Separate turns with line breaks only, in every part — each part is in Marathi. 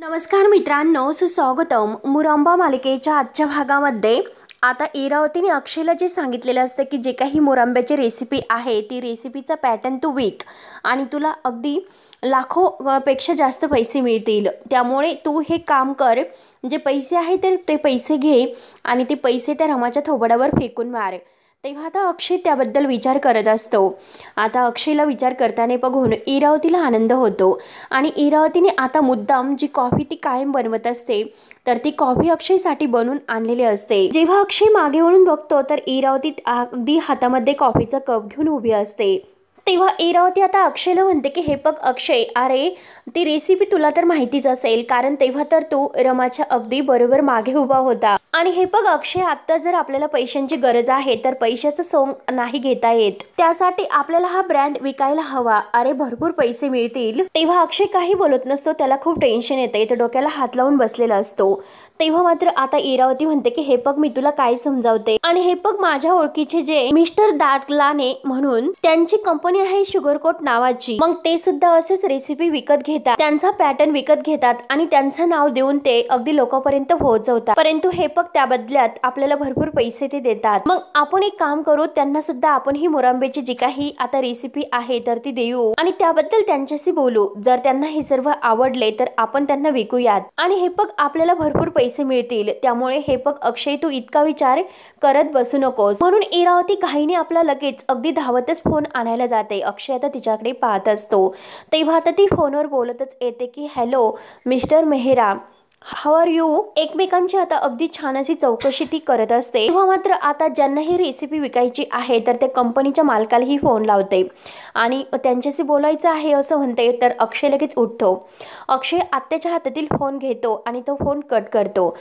नमस्कार मित्रांनो, सुस्वागतम. मुरंबा मालिकेच्या आजच्या भागामध्ये आता इरावतीने अक्षयला जे सांगितलेलं असतं की जे काही मुरंब्याची रेसिपी आहे ती रेसिपीचा पॅटर्न तू विक आणि तुला अगदी लाखो पेक्षा जास्त पैसे मिळतील. त्यामुळे तू हे काम कर, जे पैसे आहे तर ते पैसे घे आणि ते पैसे त्या रमाच्या थोबाडावर फेकून मार. तेव्हा आता अक्षय त्याबद्दल विचार करत असतो. आता अक्षयला विचार करताना बघून इरावतीला आनंद होतो आणि इरावतीने आता मुद्दाम जी कॉफी ती कायम बनवत असते तर ती कॉफी अक्षयसाठी बनवून आणलेली असते. जेव्हा अक्षय मागे वळून बघतो तर इरावती अगदी हातामध्ये कॉफीचा कप घेऊन उभी असते. तेव्हा इरावती आता अक्षयला म्हणते की हे बघ अक्षय, अरे ती रेसिपी तुला तर माहितीच असेल, कारण तेव्हा तर तू रमाच्या अगदी बरोबर मागे उभा होता. आणि हे बघ अक्षय, आता जर आपल्याला पैशांची गरज आहे तर पैशाचं सोंग नाही घेता येत, त्यासाठी आपल्याला हा ब्रँड विकायला हवा. अरे भरपूर पैसे मिळतील. तेव्हा अक्षय काही बोलत नसतो, त्याला खूप टेन्शन येते, तो डोक्याला हात लावून बसलेला असतो. तेव्हा मात्र आता इरावती म्हणते की हे बघ मी तुला काय समजावते, आणि हे बघ माझ्या ओळखीचे जे मिस्टर दादलाने म्हणून त्यांची कंपनी आहे शुगरकोट नावाची, मग ते सुद्धा असेच रेसिपी विकत घेतात, त्यांचा पॅटर्न विकत घेतात आणि त्यांचं नाव देऊन ते अगदी लोकांपर्यंत पोहोचवतात. परंतु हे बघ त्या बदल्यात आपल्याला भरपूर पैसे ते देतात. मग आपण एक काम करू, त्यांना सुद्धा आपण ही मुरंब्याची जी काही आता रेसिपी आहे तर ती देऊ आणि त्याबद्दल त्यांच्याशी बोलू. जर त्यांना हे सर्व आवडले तर आपण त्यांना विकूयात आणि हे बघ आपल्याला भरपूर पैसे मिळतील. त्यामुळे हे बघ अक्षय, तू इतका विचार करत बसू नकोस. म्हणून इरावती घाईने आपला लगेच अगदी धावतच फोन आणायला जाते. अक्षय आता तिच्याकडे पाहत असतो. तेव्हा आता ती फोनवर बोलतच येते की hello mister Mehra, how are you. एकमेकांची आता अगदी छान अशी चौकशी ती करत असते. तेव्हा मात्र आता ज्यांना ही रेसिपी विकायची आहे तर त्या कंपनीच्या मालकालाही फोन लावते आणि त्यांच्याशी बोलायचं आहे असं म्हणते. तर अक्षय लगेच उठतो. अक्षय आत्याच्या हातातील फोन घेतो आणि तो फोन कट करतो.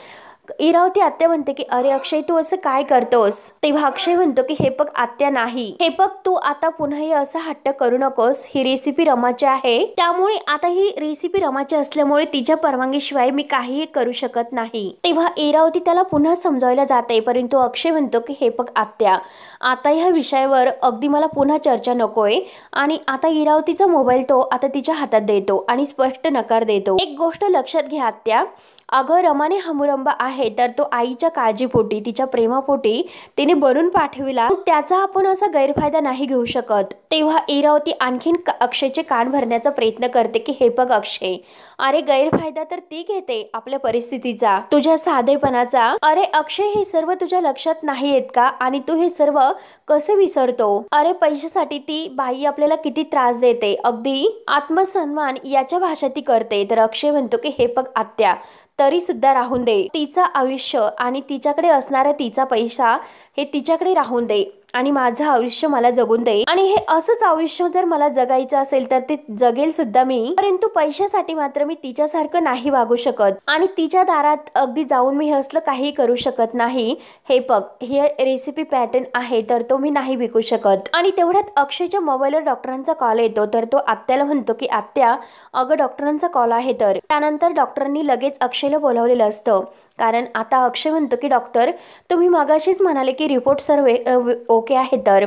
इरावती आत्या म्हणते की अरे अक्षय, तू असं काय करतोस. तेव्हा अक्षय म्हणतो की हे बघ आत्या, नाही, हे बघ तू आता पुन्हा असा हट्ट करू नकोस. ही रेसिपी रमाची आहे, त्यामुळे आता ही रेसिपी रमाची असल्यामुळे तिच्या परवानगीशिवाय मी काहीही करू शकत नाही. तेव्हा इरावती त्याला पुन्हा समजावला जाते, परंतु अक्षय म्हणतो की हे बघ आत्या, आता ह्या विषयावर अगदी मला पुन्हा चर्चा नकोय. आणि आता इरावतीचा मोबाईल तो आता तिच्या हातात देतो आणि स्पष्ट नकार देतो. एक गोष्ट लक्षात घ्या आत्या, अगं रमाने हा मुरंबा आहे तर तो आईच्या काळजीपोटी, तिच्या प्रेमापोटी तिने बनवून पाठविला, त्याचा आपण असा गैरफायदा नाही घेऊ शकत. तेव्हा इरावती आणखीन अक्षयचे कान भरण्याचा प्रयत्न करते की हे बघ अक्षय, अरे गैरफायदा तर ती घेते आपल्या परिस्थितीचा, तुझ्या साधेपणाचा. अरे अक्षय, हे सर्व तुझ्या लक्षात नाही येत का, आणि तू हे सर्व कसे विसरतो. अरे पैशासाठी ती बाई आपल्याला किती त्रास देते, अगदी आत्मसन्मान याच्या भाषा ती करते. तर अक्षय म्हणतो की हे बघ आत्या, तरी सुद्धा राहून दे, तिचं आयुष्य आणि तिच्याकडे असणारा तिचा पैसा हे तिच्याकडे राहून दे आणि माझं आयुष्य मला जगून दे. आणि हे असंच आयुष्य जर मला जगायचं असेल तर ते जगेल सुद्धा मी, परंतु पैशासाठी मात्र मी तिच्यासारखं नाही वागू शकत आणि तिच्या दारात अगदी जाऊन मी असलं काही करू शकत नाही. हे बघ, हे रेसिपी पॅटर्न आहे तर तो मी नाही विकू शकत. आणि तेवढ्यात अक्षयच्या मोबाईलवर डॉक्टरांचा कॉल येतो. तर तो आत्याला म्हणतो की आत्या, अगं डॉक्टरांचा कॉल आहे. तर त्यानंतर डॉक्टरांनी लगेच अक्षयला बोलावलेलं असतं, कारण आता अक्षय म्हणतो की डॉक्टर, तुम्ही मागाशीच म्हणाले की रिपोर्ट सर्व ओके आहे, तर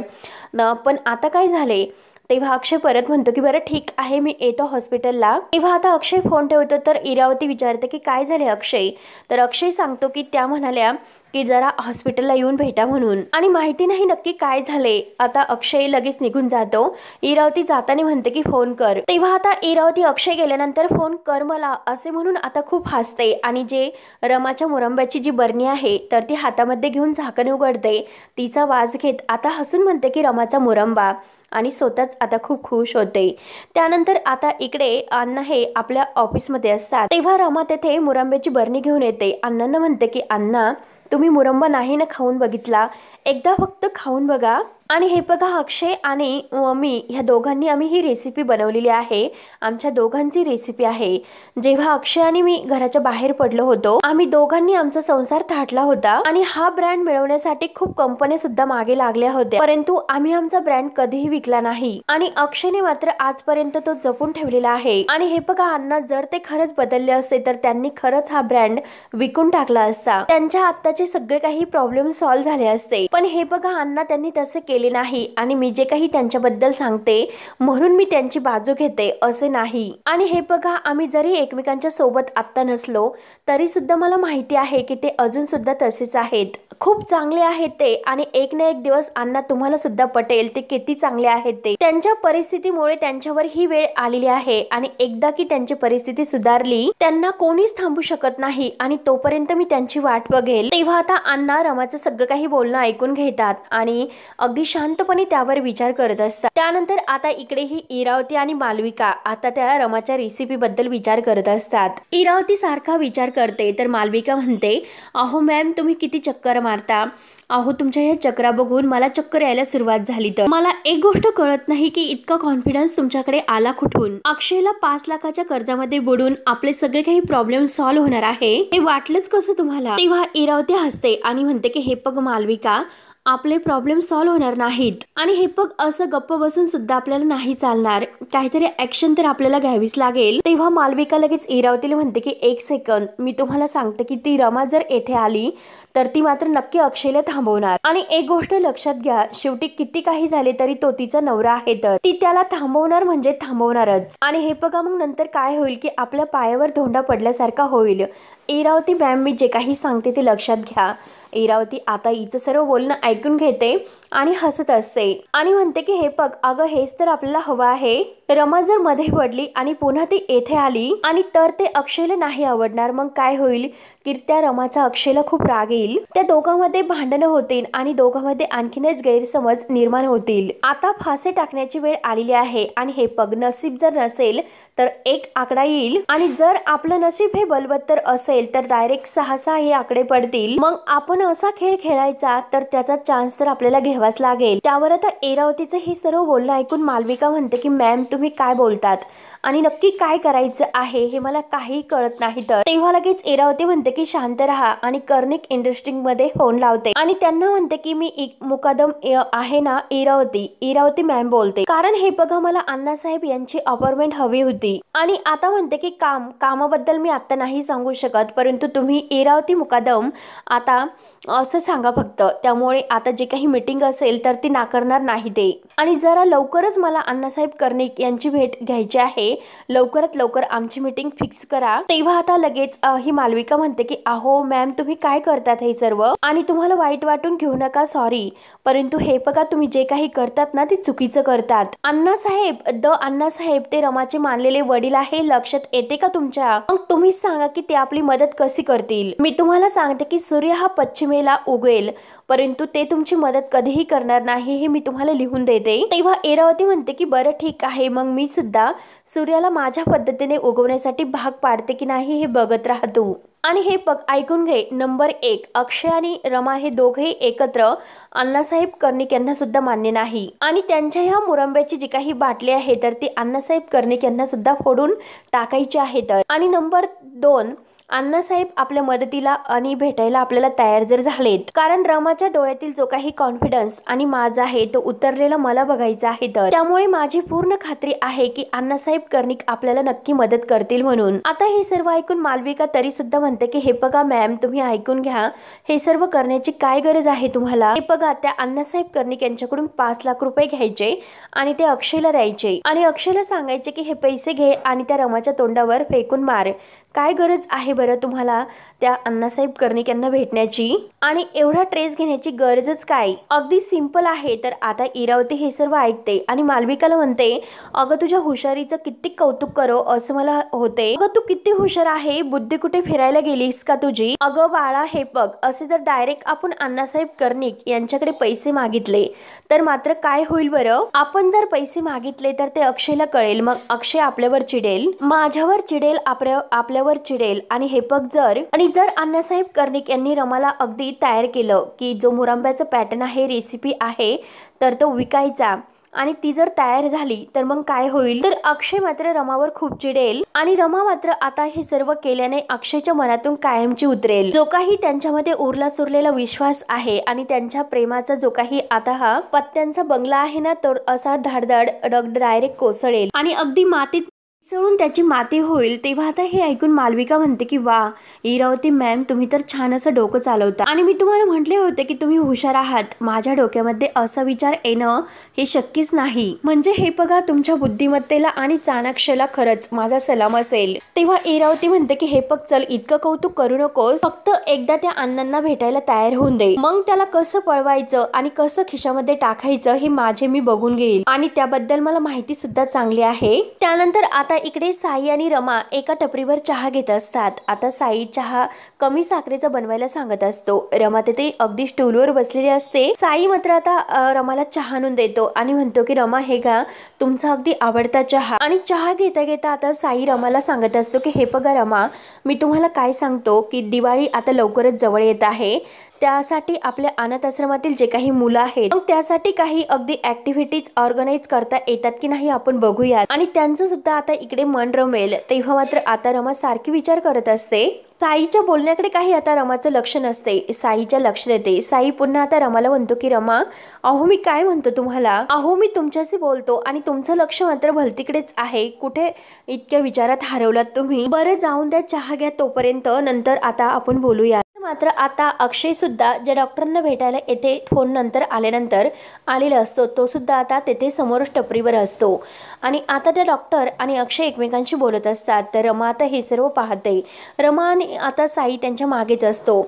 पण आता काय झाले. तेव्हा अक्षय परत म्हणतो की बरं ठीक आहे, मी येतो हॉस्पिटलला. तेव्हा आता अक्षय फोन ठेवतो. तर इरावती विचारते की काय झाले अक्षय. तर अक्षय सांगतो की त्या म्हणाल्या की जरा हॉस्पिटलला येऊन भेटा म्हणून, आणि माहिती नाही नक्की काय झाले. आता अक्षय लगेच निघून जातो. इरावती जाताना म्हणते की फोन कर. तेव्हा आता इरावती अक्षय गेल्यानंतर फोन कर मला असे म्हणून आता खूप हसते आणि जे रमाच्या मुरंब्याची जी बरणी आहे तर ती हातामध्ये घेऊन झाकण उघडते. तिचा वास घेत आता हसून म्हणते की रमाचा मुरंबा, आणि स्वतःच आता खूप खुश होते. त्यानंतर आता इकडे अण्णा हे आपल्या ऑफिसमध्ये असतात. तेव्हा रमा तेथे मुरंब्याची बरणी घेऊन येते. अण्णांना म्हणते की अण्णा, तुम्ही मुरंबा नाही ना खाऊन बघितला, एकदा फक्त खाऊन बघा. आणि हे बघा अक्षय आणि मी ह्या दोघांनी आम्ही ही रेसिपी बनवलेली आहे, आमच्या दोघांची रेसिपी आहे. जेव्हा अक्षय आणि मी घराच्या बाहेर पडलो होतो, आम्ही दोघांनी आमचा संसार थाटला होता आणि हा ब्रँड मिळवण्यासाठी खूप कंपन्या सुद्धा मागे लागल्या होत्या, परंतु आम्ही आमचा ब्रँड कधीही विकला नाही आणि अक्षयने मात्र आजपर्यंत तो जपून ठेवलेला आहे. आणि हे बघा अण्णा, जर ते खरंच बदलले असते तर त्यांनी खरंच हा ब्रँड विकून टाकला असता, त्यांच्या आत्ताचे सगळे काही प्रॉब्लेम सॉल्व्ह झाले असते. पण हे बघा अण्णा, त्यांनी तसे केले केले नाही आणि मी जे काही त्यांच्याबद्दल सांगते म्हणून मी त्यांची बाजू घेते असे नाही। आणि हे बघा, आम्ही जरी एकमेकांच्या सोबत आत्ता नसलो तरी सुद्धा मला माहिती आहे की ते अजून सुद्धा तसेच आहेत, खूप चांगले आहेत ते। आणि एक ना एक दिवस अण्णा तुम्हाला सुद्धा पटेल ते किती चांगले आहेत ते। त्यांच्या परिस्थितीमुळे त्यांच्यावर ही वेळ आलेली आहे आणि एकदा की त्यांची परिस्थिती सुधारली त्यांना कोणीच थांबू शकत नाही आणि तोपर्यंत मी त्यांची वाट बघेल। तेव्हा आता अण्णा रमाचं सगळं काही बोलणं ऐकून घेतात आणि अगदी शांतपणे त्यावर विचार करत असतात। त्यानंतर आता इकडे ही इरावती आणि मालविका आता त्या रमाच्या रेसिपी बद्दल विचार करत असतात। इरावती सारखा विचार करते तर मालविका म्हणते, अहो मॅम तुम्ही किती चक्कर मारता, अहो तुमच्या ह्या चक्रा बघून मला चक्कर यायला सुरुवात झाली। तर मला एक गोष्ट कळत नाही की इतका कॉन्फिडन्स तुमच्याकडे आला कुठून। अक्षयला 5 लाखाच्या कर्जामध्ये बुडून आपले सगळे काही प्रॉब्लेम सॉल्व्ह होणार आहे हे वाटलंच कसं तुम्हाला। तेव्हा इरावती हसते आणि म्हणते की हे बघ मालविका, आपले प्रॉब्लेम सॉल्व्ह होणार नाहीत आणि हे बघ असं गप्प बसून सुद्धा आपल्याला नाही चालणार, काहीतरी ऍक्शन तर आपल्याला घ्यावीच लागेल। तेव्हा मालविका लगेच इरावतीला म्हणते की एक सेकंद, मी तुम्हाला सांगते की ती रमा जर येथे आली तर ती मात्र नक्की अक्षयला थांबवणार। आणि एक गोष्ट लक्षात घ्या, शेवटी किती काही झाले तरी तो तिचा नवरा आहे तर ती त्याला थांबवणार म्हणजे थांबवणारच। आणि हे बघा मग नंतर काय होईल की आपल्या पायावर धोंडा पडल्यासारखा होईल। इरावती मॅम मी जे काही सांगते ते लक्षात घ्या। इरावती आता हिचं सर्व बोलणं ऐकून घेते आणि हसत असते आणि म्हणते की हे बघ अगं हेच तर आपल्याला हवं आहे। रमा जर मध्ये पडली आणि पुन्हा ती येथे आली आणि तर ते अक्षयला नाही आवडणार, मग काय होईल की त्या रमाचा अक्षयला खूप राग येईल, त्या दोघांमध्ये भांडणं होतील आणि दोघांमध्ये आणखीनच गैरसमज निर्माण होतील। आता फासे टाकण्याची वेळ आलेली आहे आणि हे बघ नसीब जर नसेल तर एक आकडा येईल आणि जर आपलं नशीब हे बलवत्तर असेल तर डायरेक्ट 6 हे आकडे पडतील। मग आपण असा खेळ खेळायचा तर त्याचा चान्स तर आपल्याला घ्यावाच लागेल। त्यावर आता इरावतीचं हे सर्व बोलणं ऐकून मालविका म्हणते की मॅम तुम्ही काय बोलतात आणि नक्की काय करायचं आहे हे मला काही कळत नाही। तर तेव्हा लगेच इरावती म्हणते की शांत राहा आणि कर्णिक इंडस्ट्रीज मध्ये फोन लावते आणि त्यांना म्हणते की मी मुकादम आहे ना इरावती मॅम बोलते, कारण हे बघा मला अण्णासाहेब यांची अपॉइंटमेंट हवी होती आणि आता म्हणते की कामाबद्दल मी आता नाही सांगू शकत, परंतु तुम्ही इरावती मुकादम आता असं सांगा फक्त। त्यामुळे आता जे काही मीटिंग असेल तर ती नाकारणार नाही ते आणि जरा लवकरच मला अण्णासाहेब कर्णिक यांची भेट घ्यायची आहे, लवकरात लवकर आमची मीटिंग फिक्स करा। तेव्हा आता लगेच ही मालविका म्हणते की अहो मॅम तुम्ही काय करतात हे सर्व आणि तुम्हाला वाईट वाटून घेऊ नका, सॉरी, परंतु हे बघा तुम्ही जे काही करतात ना ते चुकीचं करतात। अण्णासाहेब ते रमाचे मानलेले वडील आहे, लक्षात येते का तुमच्या? मग तुम्हीच सांगा की ते आपली मदत कशी करतील। मी तुम्हाला सांगते की सूर्य हा पश्चिमेला उगवेल परंतु ते तुमची मदत कधीही करणार नाही हे मी तुम्हाला लिहून देते। तेव्हा इरावती म्हणते की बरं ठीक आहे, मग मी सुद्धा सूर्याला माझ्या पद्धतीने उगवण्यासाठी भाग पाडते की नाही हे बघत राहा तू। आणि हे बघ ऐकून घे, नंबर 1 अक्षय आणि रमा हे दोघेही एकत्र अण्णासाहेब कर्णिक यांना सुद्धा मान्य नाही आणि त्यांच्या ह्या मुरंब्याची जी काही बाटली आहे तर ती अण्णासाहेब कर्णिक यांना सुद्धा फोडून टाकायची आहे। तर आणि नंबर 2 अण्णासाहेब आपल्या मदतीला आणि भेटायला आपल्याला तयार जर झालेत, कारण रमाच्या डोळ्यातील जो काही कॉन्फिडन्स आणि माझा आहे तो उतरलेला मला बघायचा आहे। तर त्यामुळे माझी पूर्ण खात्री आहे की अण्णासाहेब कर्णिक आपल्याला नक्की मदत करतील म्हणून। आता हे सर्व ऐकून मालविका तरी सुद्धा म्हणते की हे बघा मॅम तुम्ही ऐकून घ्या, हे सर्व करण्याची काय गरज आहे तुम्हाला। हे बघा त्या अण्णासाहेब कर्णिक यांच्याकडून 5 लाख रुपये घ्यायचे आणि ते अक्षयला द्यायचे आणि अक्षयला सांगायचे की हे पैसे घे आणि त्या रमाच्या तोंडावर फेकून मार। काय गरज आहे बरं तुम्हाला त्या अण्णासाहेब कर्णिक यांना भेटण्याची आणि एवढा ट्रेस घेण्याची गरजच काय? अगदी सिंपल आहे। तर आता इरावती हे सर्व ऐकते आणि मालविकाला म्हणते अगं तुझ्या हुशारीचं किती कौतुक करो असं मला होते। अगं तू किती हुशार आहे, बुद्धी कुठे फिरायला गेलीस का तुझी? अगं बाळा हे बघ, असे जर डायरेक्ट आपण अण्णासाहेब कर्णिक यांच्याकडे पैसे मागितले तर मात्र काय होईल बरं? आपण जर पैसे मागितले तर ते अक्षयला कळेल, मग अक्षय आपल्यावर चिडेल, माझ्यावर चिडेल, आपल्यावर चिडेल आणि हे बघ जर अण्णासाहेब कर्णिक यांनी रमाला अगदी तयार केलं की जो मुरंब्याचा पॅटर्न आहे रेसिपी आहे तर तो विकायचा आणि ती जर तयार झाली तर मग काय होईल, तर अक्षय मात्र रमावर खूप चिडेल आणि रमा मात्र आता हे सर्व केल्याने अक्षयच्या मनातून कायमची उतरेल। जो काही त्यांच्यामध्ये उरला सुरलेला विश्वास आहे आणि त्यांच्या प्रेमाचा जो काही आता हा पत्त्यांचा बंगला आहे ना तो असा धाडधाड डायरेक्ट कोसळेल आणि अगदी मातीत मिसळून त्याची माती होईल। तेव्हा आता हे ऐकून मालविका म्हणते की वा इरावती मॅम, तुम्ही तर छान असं डोकं चालवता आणि मी तुम्हाला म्हटले होते की तुम्ही हुशार आहात। माझ्या डोक्यामध्ये असा विचार येणं हे शक्यच नाही। म्हणजे हे बघा, तुमच्या बुद्धिमत्तेला आणि चाणाक्षला खरंच माझा सलाम असेल। तेव्हा इरावती म्हणते की हे बघ, चल इतकं कौतुक करू नकोस, फक्त एकदा त्या अण्णांना भेटायला तयार होऊन दे, मग त्याला कसं पळवायचं आणि कसं खिशामध्ये टाकायचं हे माझे मी बघून घेईल आणि त्याबद्दल मला माहिती सुद्धा चांगली आहे। त्यानंतर आता इकडे साई आणि रमा एका टपरीवर चहा घेत असतात। आता साई चहा कमी साखरेचा बनवायला सांगत असतो। रमा तिथे अगदी स्टूलवर बसलेली असते। साई मात्र आता रमाला चहा आणून देतो आणि म्हणतो की रमा, हे घ्या तुमचा अगदी आवडता चहा। आणि चहा घेता घेता आता साई रमाला सांगत असतो की हे बघा रमा, मी तुम्हाला काय सांगतो की दिवाळी आता लवकरच जवळ येत आहे। त्यासाठी आपल्या अनाथ आश्रमातील जे काही मुलं आहेत त्यासाठी काही अगदी ऍक्टिव्हिटीज ऑर्गनाइज करता येतात की नाही आपण बघूयात आणि त्यांचं सुद्धा आता इकडे मन रमेल। तेव्हा मात्र आता रमा सारखी विचार करत असते। साईच्या बोलण्याकडे काही आता रमाचं लक्ष नसते, साईच्या लक्ष देते। साई पुन्हा आता रमाला म्हणतो की रमा, अहो मी काय म्हणतो तुम्हाला, अहो मी तुमच्याशी बोलतो आणि तुमचं लक्ष मात्र भलतीकडेच आहे। कुठे इतक्या विचारात हरवलात तुम्ही? बरं जाऊन द्या, चहा घ्या तोपर्यंत, नंतर आता आपण बोलूया। मात्र आता अक्षय सुद्धा ज्या डॉक्टरांना भेटायला येथे फोन नंतर आल्यानंतर आलेला असतो, तो सुद्धा आता तेथे समोर टपरीवर असतो आणि आता त्या डॉक्टर आणि अक्षय एकमेकांशी बोलत असतात। तर रमा आता हे सर्व पाहते। रमा आणि आता साई त्यांच्या मागेच असतो।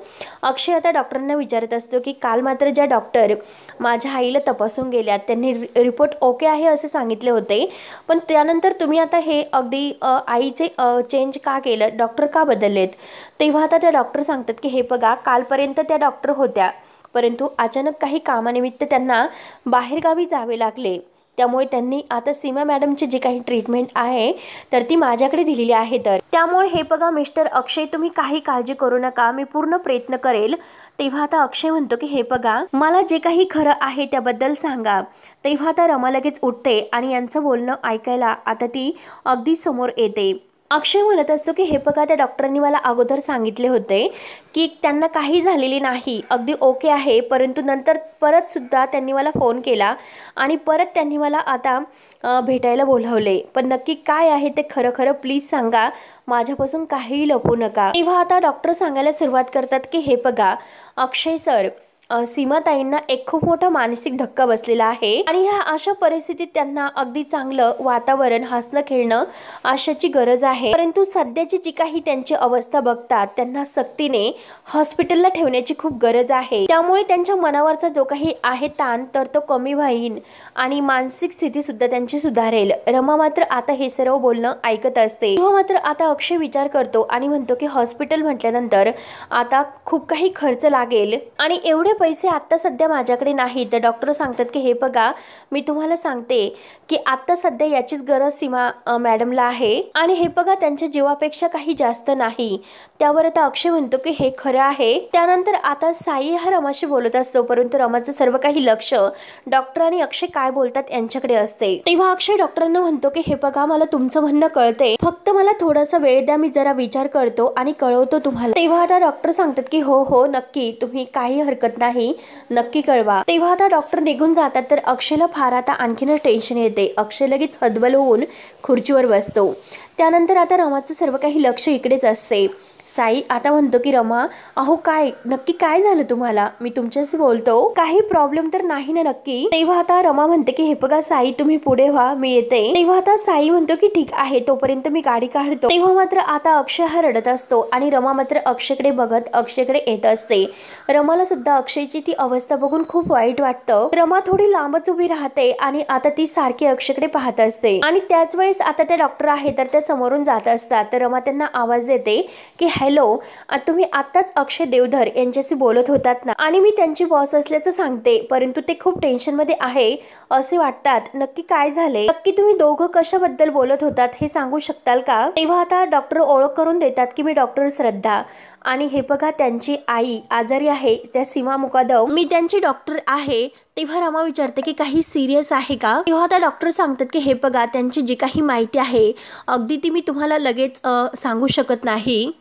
अक्षय आता डॉक्टरांना विचारत असतो की काल मात्र ज्या डॉक्टर माझ्या आईला तपासून गेल्या त्यांनी रिपोर्ट ओके आहे असे सांगितले होते, पण त्यानंतर तुम्ही आता हे अगदी आईचे चेंज का केलं, डॉक्टर का बदललेत? तेव्हा आता त्या डॉक्टर सांगतात की हे बघा, कालपर्यंत त्या डॉक्टर होत्या, परंतु अचानक काही कामानिमित्त त्यांना बाहेरगावी जावे लागले, त्यामुळे त्यांनी आता सीमा मॅडमची जी काही ट्रीटमेंट आहे तर ती माझ्याकडे दिलेली आहे। तर त्यामुळे हे बघा मिस्टर अक्षय, तुम्ही काही काळजी करू नका, मी पूर्ण प्रयत्न करेल। तेव्हा आता अक्षय म्हणतो की हे बघा, मला जे काही खरं आहे त्याबद्दल सांगा। तेव्हा आता रमा लगेच उठते आणि यांचं बोलणं ऐकायला आता ती अगदी समोर येते। अक्षय म्हणत असतो की हे बघा, त्या डॉक्टरांनी मला अगोदर सांगितले होते की त्यांना काही झालेले नाही, अगदी ओके आहे, परंतु नंतर परत सुद्धा त्यांनी मला फोन केला आणि परत त्यांनी मला आता भेटायला बोलावले, पण नक्की काय आहे ते खरं खरं प्लीज सांगा, माझ्यापासून काहीही लपवू नका। तेव्हा आता डॉक्टर सांगायला सुरुवात करतात की हे बघा अक्षय सर, सीमाताईंना एक खूप मोठा मानसिक धक्का बसलेला आहे आणि ह्या अशा परिस्थितीत त्यांना अगदी चांगलं वातावरण, हसणं खेळणं अशाची गरज आहे, परंतु सध्याची जी काही त्यांची अवस्था बघतात त्यांना सक्तीने हॉस्पिटलला ठेवण्याची खूप गरज आहे। त्यामुळे त्यांच्या मनावरचा जो काही आहे ताण तर तो कमी होईल आणि मानसिक स्थिती सुद्धा त्यांची सुधारेल। रमा मात्र आता हे सर्व बोलणं ऐकत असते। तेव्हा मात्र आता अक्षय विचार करतो आणि म्हणतो की हॉस्पिटल म्हटल्यानंतर आता खूप काही खर्च लागेल आणि एवढे पैसे आता सध्या माझ्याकडे नाही। तर डॉक्टर सांगतात की हे बघा, मी तुम्हाला सांगते की आता सध्या याचीच गरज सीमा मॅडमला आहे आणि हे बघा त्यांच्या जीवापेक्षा काही जास्त नाही। त्यावर आता अक्षय म्हणतो की हे खरं आहे। त्यानंतर आता साई हा रमाशी बोलत असतो, परंतु रमाचं सर्व काही लक्ष डॉक्टर आणि अक्षय काय बोलतात यांच्याकडे असते। तेव्हा अक्षय डॉक्टरांना म्हणतो की हे बघा, मला तुमचं म्हणणं कळते, फक्त मला थोडासा वेळ द्या, मी जरा विचार करतो आणि कळवतो तुम्हाला। तेव्हा आता डॉक्टर सांगतात की हो हो नक्की, तुम्ही काही हरकत नाही, नक्की कळवा। तेव्हा आता डॉक्टर निघून जातात। तर अक्षयला फार आता आणखीनच टेन्शन येते। अक्षय लगेच हतबल होऊन खुर्चीवर बसतो। त्यानंतर आता रमाचं सर्व काही लक्ष इकडेच असते। साई आता म्हणतो की रमा, अहो काय नक्की काय झालं तुम्हाला, मी तुमच्याशी बोलतो, काही प्रॉब्लेम तर नाही ना नक्की? तेव्हा आता रमा म्हणते की हे बघा साई, तुम्ही पुढे व्हा, मी येते। तेव्हा आता साई म्हणतो की ठीक आहे, तोपर्यंत मी गाडी काढतो। तेव्हा मात्र आता अक्षय हा रडत असतो आणि रमा मात्र अक्षयकडे बघत अक्षयकडे येत असते। रमाला सुद्धा अक्षयची ती अवस्था बघून खूप वाईट वाटतं। रमा थोडी लांबच उभी राहते आणि आता ती सारखी अक्षयकडे पाहत असते आणि त्याच वेळेस आता ते डॉक्टर आहे तर त्या समोरून जात असतात। तर रमा त्यांना आवाज देते की हॅलो, तुम्ही आत्ताच अक्षय देवधर यांच्याशी बोलत होतात ना, आणि मी त्यांची बॉस असल्याचं सांगते, परंतु ते खूप टेन्शन मध्ये आहे असे वाटतात, नक्की काय झाले, नक्की तुम्ही दोघं कशाबद्दल बोलत होतात हे सांगू शकताल का? तेव्हा आता डॉक्टर ओळख करून देतात की मी डॉक्टर श्रद्धा आणि हे बघा त्यांची आई आजारी आहे, त्या सीमा मुकादम, मी त्यांची डॉक्टर आहे। तेव्हा रमा विचारते की काही सिरियस आहे का? तेव्हा आता डॉक्टर सांगतात की हे बघा, त्यांची जी काही माहिती आहे अगदी ती मी तुम्हाला लगेच सांगू शकत नाही,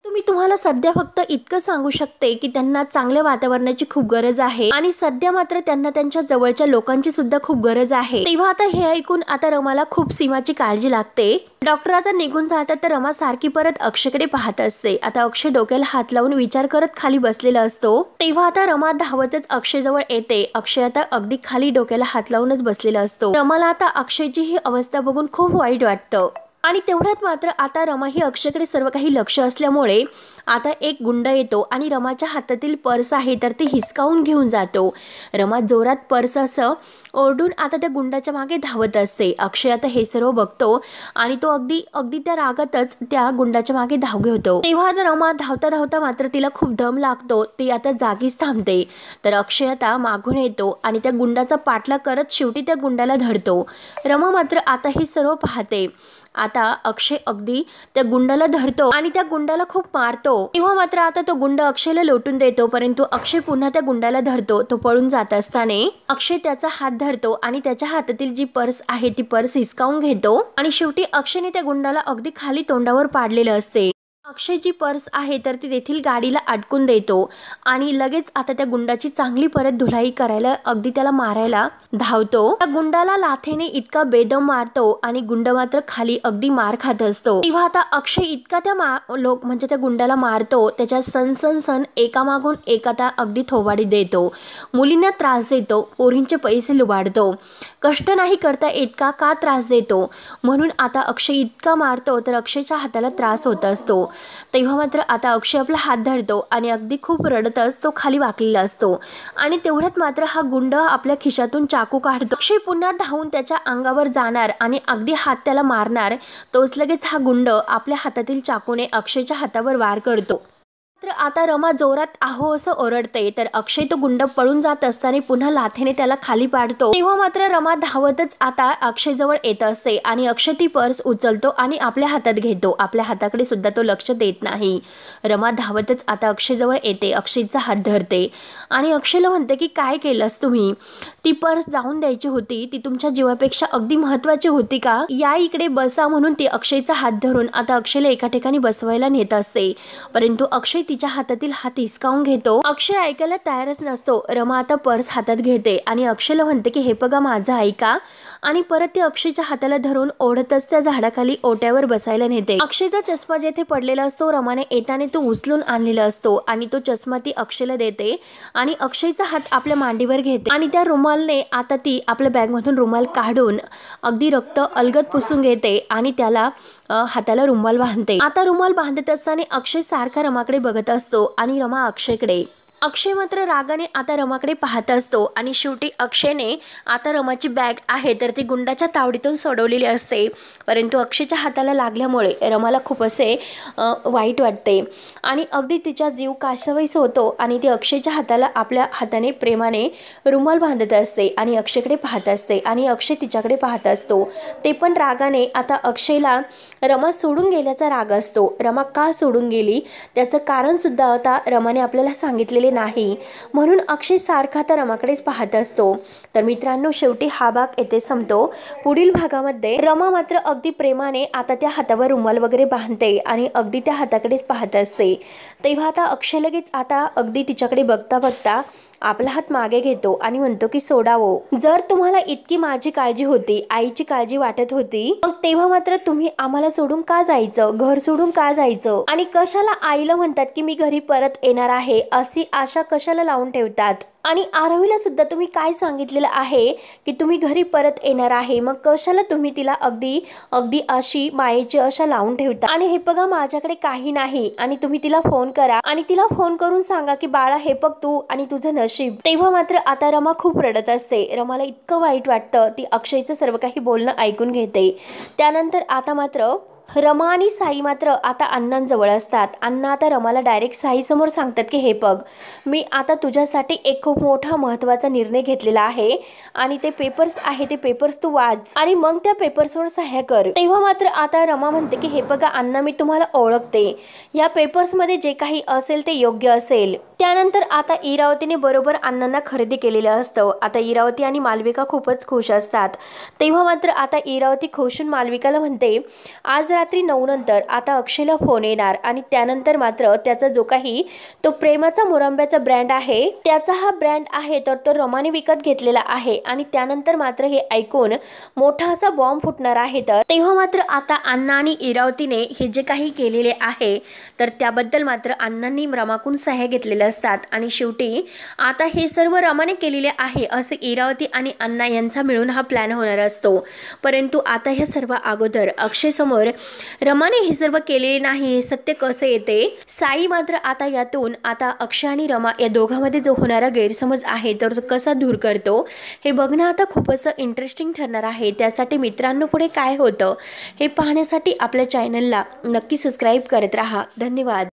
तुम्ही मी तुम्हाला सध्या फक्त इतकं सांगू शकते की त्यांना चांगल्या वातावरणाची खूप गरज आहे आणि सध्या मात्र त्यांना त्यांच्या जवळच्या लोकांची सुद्धा खूप गरज आहे। तेव्हा आता हे ऐकून आता रमाला खूप सीमाची काळजी लागते। डॉक्टर आता निघून जातात तर रमा सारखी परत अक्षयकडे पाहत असते। आता अक्षय डोक्याला हात लावून विचार करत खाली बसलेला असतो। तेव्हा आता रमा धावतच अक्षय जवळ येते। अक्षय आता अगदी खाली डोक्याला हात लावूनच बसलेला असतो। रमाला आता अक्षयची ही अवस्था बघून खूप वाईट वाटतं आणि तेवढ्यात मात्र आता रमा ही अक्षयकडे सर्व काही लक्ष असल्यामुळे आता एक गुंड येतो आणि रमाच्या हातातील पर्स आहे तर ते हिसकावून घेऊन जातो। रमा जोरात पर्स असं ओरडून आता त्या गुंडाच्या मागे धावत असते। अक्षय आता हे सर्व बघतो आणि तो अगदी त्या रागातच त्या गुंडाच्या मागे धाव घेतो। तेव्हा आता रमा धावता धावता मात्र तिला खूप दम लागतो। ती आता जागीच थांबते तर अक्षय आता मागून येतो आणि त्या गुंडाचा पाठलाग करत शेवटी त्या गुंडाला धरतो। रमा मात्र आता हे सर्व पाहते। आता अक्षय अगदी त्या गुंडाला धरतो आणि त्या गुंडाला खूप मारतो। तेव्हा मात्र आता तो गुंड अक्षयला लोटून देतो परंतु अक्षय पुन्हा त्या गुंडाला धरतो। तो पळून जात असताना अक्षय त्याचा हात धरतो आणि त्याच्या हातातील जी पर्स आहे ती पर्स हिसकावून घेतो आणि शेवटी अक्षयने त्या गुंडाला अगदी खाली तोंडावर पाडलेलं असते। अक्षय जी पर्स आहे तर ती तेथील गाडीला अडकून देतो आणि लगेच आता त्या गुंडाची चांगली परत धुलाई करायला अगदी त्याला मारायला धावतो। त्या गुंडाला लाथेने इतका बेदम मारतो आणि गुंड मात्र खाली अगदी मार खात असतो। तेव्हा आता अक्षय इतका त्या म्हणजे त्या गुंडाला मारतो त्याच्या सण एकामागून एक आता अगदी थोबाडी देतो। मुलींना त्रास देतो, पोरींचे पैसे लुबाडतो, कष्ट नाही करता इतका का त्रास देतो म्हणून आता अक्षय इतका मारतो तर अक्षयच्या हाताला त्रास होत असतो। तेव्हा मात्र आता अक्षय आपला हात धरतो आणि अगदी खूप रडतच तो खाली वाकलेला असतो आणि तेवढ्यात मात्र हा गुंड आपल्या खिशातून चाकू काढतो। अक्षय पुन्हा धावून त्याच्या अंगावर जाणार आणि अगदी हात त्याला मारणार तोच लगेच हा गुंड आपल्या हातातील चाकूने अक्षयच्या हातावर वार करतो। आता रमा जोरात आहो असं ओरडते तर अक्षय तो गुंड पळून जात असताना पुन्हा लाथेने त्याला खाली पाडतो। तेव्हा मात्र रमा धावतच आता अक्षय जवळ येत असते आणि अक्षय ती पर्स उचलतो आणि आपल्या हातात घेतो। आपल्या हाताकडे सुद्धा तो लक्ष देत नाही। रमा धावतच आता अक्षय जवळ येते, अक्षयचा हात धरते आणि अक्षयला म्हणते की काय केलंस तुम्ही? ती पर्स जाऊन द्यायची होती, ती तुमच्या जीवापेक्षा अगदी महत्वाची होती का? या इकडे बसा म्हणून ती अक्षयचा हात धरून आता अक्षयला एका ठिकाणी बसवायला नेत असते परंतु अक्षय तिच्या हातातील हात हिसकावून घेतो। अक्षय ऐकायला तयारच नसतो। रमा आता पर्स हातात घेते आणि अक्षयला म्हणते की हे बघा माझं ऐका आणि परत ती अक्षयच्या हाताला धरून ओढतच त्या झाडाखाली ओट्यावर बसायला नेते। अक्षयचा चष्मा जेथे पडलेला असतो रमाने येताने तो उचलून आणलेला असतो आणि तो चष्मा ती अक्षयला देते आणि अक्षयचा हात आपल्या मांडीवर घेते आणि त्या रुमालने आता ती आपल्या बॅगमधून रुमाल काढून अगदी रक्त अलगद पुसून घेते आणि त्याला हाताला रुमाल बांधते। आता रुमाल बांधत असताना अक्षय सारखा रमाकडे बघत असतो आणि रमा अक्षयकडे। अक्षय मात्र रागाने आता रमाकडे पाहत असतो आणि शेवटी अक्षयने आता रमाची बॅग आहे तर ती गुंडाच्या तावडीतून सोडवलेली असते परंतु अक्षयच्या हाताला लागल्यामुळे रमाला खूप असे वाईट वाटते आणि अगदी तिचा जीव कासावीस होतो आणि ती अक्षयच्या हाताला आपल्या हाताने प्रेमाने रुमाल बांधत असते आणि अक्षयकडे पाहत असते आणि अक्षय तिच्याकडे पाहत असतो। ते पण रागाने आता अक्षयला रमा सोडून गेल्याचा राग असतो। रमा का सोडून गेली त्याचं कारण सुद्धा आता रमाने आपल्याला सांगितलेले नाही म्हणून अक्षय सारखा तर रमाकडेच पाहत असतो। तर मित्रांनो शेवटी हा भाग येथे संपतो। पुढील भागामध्ये रमा मात्र अगदी प्रेमाने आता त्या हातावर रुमाल वगैरे बांधते आणि अगदी त्या हाताकडेच पाहत असते। तेव्हा आता अक्षय लगेच आता अगदी तिच्याकडे बघता बघता आपला हात मागे घेतो आणि म्हणतो की सोडावो, जर तुम्हाला इतकी माझी काळजी होती, आईची काळजी वाटत होती मग तेव्हा मात्र तुम्ही आम्हाला सोडून का जायचं, घर सोडून का जायचं आणि कशाला आईला म्हणतात की मी घरी परत येणार आहे अशी आशा कशाला लावून ठेवतात आणि आरवीला सुद्धा तुम्ही काय सांगितलेलं आहे की तुम्ही घरी परत येणार आहे मग कशाला तुम्ही तिला अगदी अशी मायेची आशा लावून ठेवता आणि हे बघा माझ्याकडे काही नाही आणि तुम्ही तिला फोन करा आणि तिला फोन करून सांगा की बाळा हे बघ तू आणि तुझं नशीब। तेव्हा मात्र आता रमा खूप रडत असते। रमाला इतकं वाईट वाटतं, ती अक्षयचं सर्व काही बोलणं ऐकून घेते। त्यानंतर आता मात्र रमा आणि साई मात्र आता अण्णांजवळ असतात। अण्णा आता रमाला डायरेक्ट साई समोर सांगतात की हे बघ मी आता तुझ्यासाठी एक खूप मोठा महत्त्वाचा निर्णय घेतलेला आहे आणि ते पेपर्स आहे ते पेपर्स तू वाच आणि मग त्या पेपर्सवर सह्या कर। तेव्हा मात्र आता रमा म्हणते की हे बघा अण्णा मी तुम्हाला ओळखते, या पेपर्समध्ये जे काही असेल ते योग्य असेल। त्यानंतर आता इरावतीने बरोबर अण्णांना खरेदी केलेलं असतं। आता इरावती आणि मालविका खूपच खुश असतात। तेव्हा मात्र आता इरावती खुशून मालविकाला म्हणते आज रात्री 9 नंतर आता अक्षयला फोन येणार आणि त्यानंतर मात्र त्याचा जो काही तो प्रेमाचा मुरंब्याचा ब्रँड आहे त्याचा हा ब्रँड आहे तर तो रमाने विकत घेतलेला आहे आणि त्यानंतर मात्र हे ऐकून मोठा असा बॉम्ब फुटणार आहे. तर तेव्हा मात्र आता अण्णा आणि इरावतीने हे जे काही केलेले आहे तर त्याबद्दल मात्र अण्णांनी रमाकडून सह्या घेतलेल्या असतात आणि शेवटी आता हे सर्व रमाने केलेले आहे असे इरावती आणि अण्णा यांचा मिळून हा प्लॅन होणार असतो. परंतु आता ह्या सर्व अगोदर अक्षय समोर रमाने हे सर्व केलेले नाही हे सत्य कसे येते. साई मात्र आता यातून आता अक्षय आणि रमा या दोघांमध्ये जो होणारा गैरसमज आहे तर तो कसा दूर करतो हे बघणं आता खूपच इंटरेस्टिंग ठरणार आहे. त्यासाठी मित्रांनो पुढे काय होतं हे पाहण्यासाठी आपल्या चॅनलला नक्की सबस्क्राईब करत राहा. धन्यवाद.